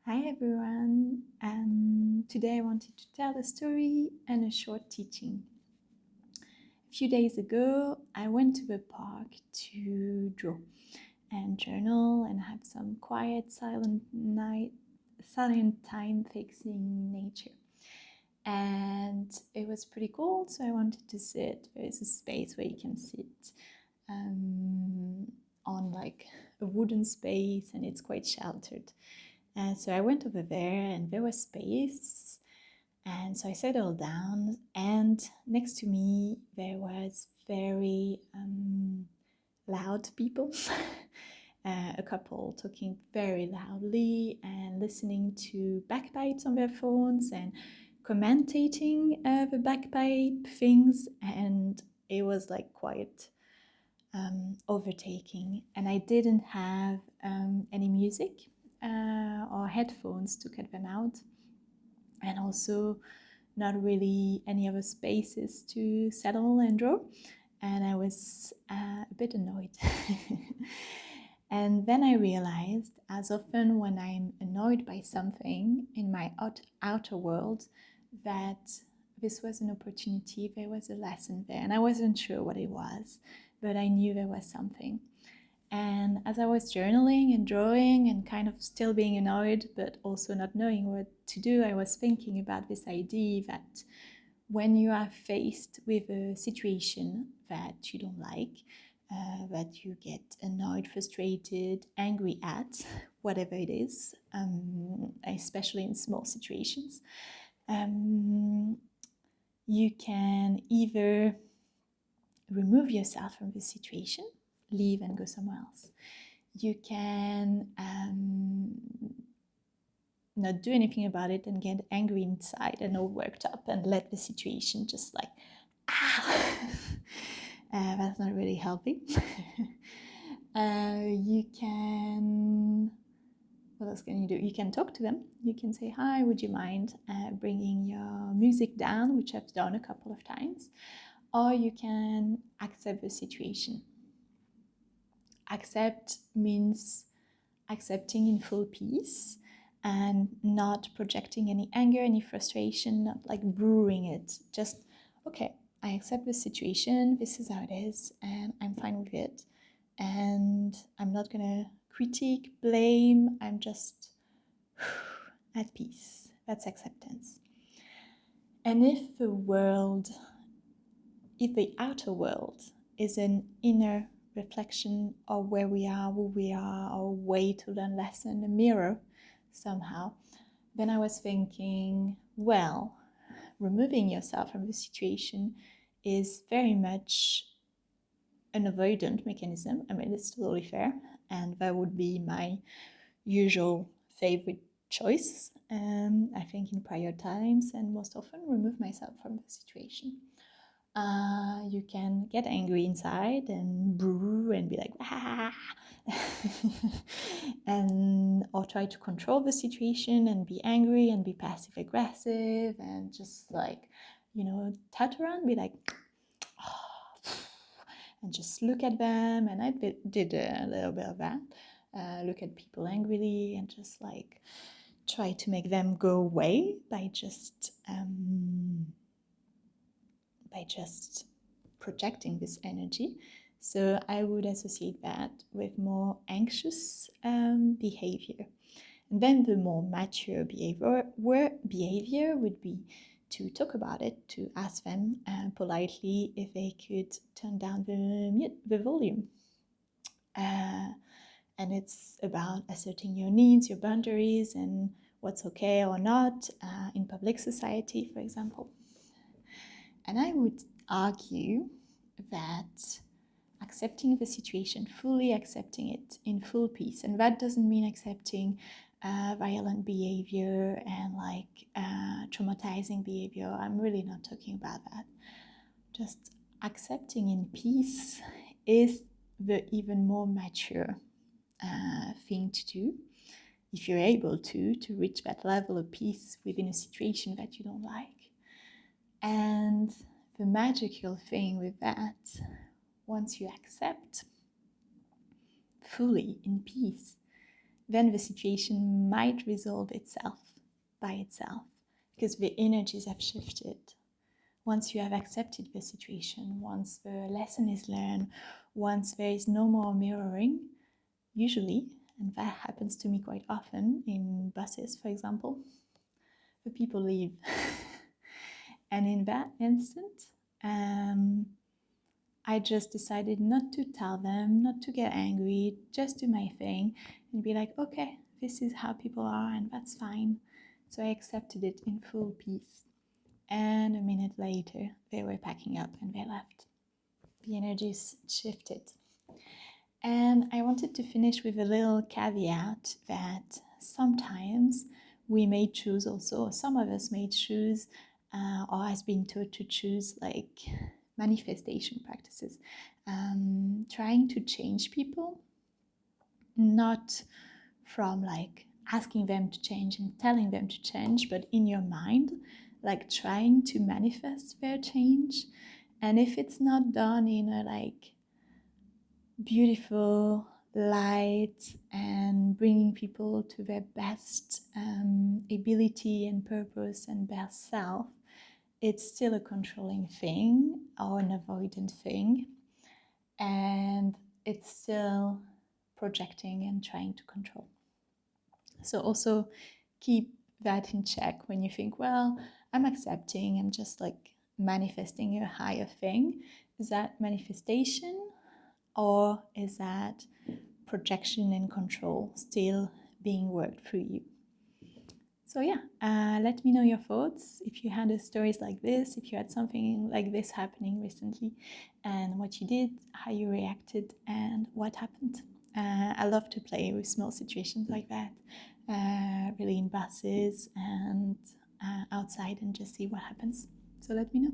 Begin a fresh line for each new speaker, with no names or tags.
Hi everyone. Today I wanted to tell a story and a short teaching. A few days ago, I went to the park to draw and journal and have some quiet, silent time facing nature. And it was pretty cold, so I wanted to sit. There is a space where you can sit on like a wooden space, and it's quite sheltered. So I went over there and there was space, and so I settled down, and next to me there was very loud people, a couple talking very loudly and listening to bagpipes on their phones and commentating the bagpipe things, and it was like quite overtaking, and I didn't have any music or headphones to cut them out, and also not really any other spaces to settle and draw, and I was a bit annoyed. And then I realized, as often when I'm annoyed by something in my outer world, that this was an opportunity, there was a lesson there, and I wasn't sure what it was, but I knew there was something. And as I was journaling and drawing and kind of still being annoyed, but also not knowing what to do, I was thinking about this idea that when you are faced with a situation that you don't like, that you get annoyed, frustrated, angry at, whatever it is, especially in small situations, you can either remove yourself from the situation, leave and go somewhere else. You can not do anything about it and get angry inside and all worked up and let the situation just like, that's not really healthy. You can, what else can you do? You can talk to them. You can say, hi, would you mind bringing your music down, which I've done a couple of times. Or you can accept the situation. Accept means accepting in full peace and not projecting any anger, any frustration, not like brewing it. Just, okay, I accept the situation, this is how it is, and I'm fine with it. And I'm not gonna critique, blame, I'm just at peace. That's acceptance. And if the outer world is an inner reflection of where we are, who we are, our way to learn lesson, a mirror somehow, then I was thinking, well, removing yourself from the situation is very much an avoidant mechanism. I mean, it's totally fair, and that would be my usual favorite choice. I think in prior times, and most often remove myself from the situation. You can get angry inside and brew and be like, and or try to control the situation and be angry and be passive aggressive and just like, tut around, be like, and just look at them. And I did a little bit of that. Look at people angrily and just like try to make them go away by just projecting this energy. So I would associate that with more anxious behavior. And then the more mature behavior would be to talk about it, to ask them politely if they could turn down the volume. And it's about asserting your needs, your boundaries, and what's okay or not in public society, for example. And I would argue that accepting the situation, fully accepting it in full peace, and that doesn't mean accepting violent behavior and like traumatizing behavior. I'm really not talking about that. Just accepting in peace is the even more mature thing to do, if you're able to reach that level of peace within a situation that you don't like. And the magical thing with that, once you accept fully in peace, then the situation might resolve itself by itself because the energies have shifted. Once you have accepted the situation, once the lesson is learned, once there is no more mirroring, usually, and that happens to me quite often in buses, for example, the people leave. And in that instant, I just decided not to tell them, not to get angry, just do my thing and be like, okay, this is how people are and that's fine. So I accepted it in full peace. And a minute later, they were packing up and they left. The energies shifted. And I wanted to finish with a little caveat that sometimes we may choose also, some of us may choose or has been taught to choose like manifestation practices, trying to change people, not from like asking them to change and telling them to change, but in your mind, like trying to manifest their change. And if it's not done in a like beautiful light and bringing people to their best ability and purpose and best self, it's still a controlling thing or an avoidant thing, and it's still projecting and trying to control. So also keep that in check when you think, well, I'm accepting, I'm just like manifesting a higher thing. Is that manifestation, or is that projection and control still being worked through you? So yeah, let me know your thoughts if you had stories like this, if you had something like this happening recently, and what you did, how you reacted, and what happened. I love to play with small situations like that, really in buses and outside, and just see what happens. So let me know.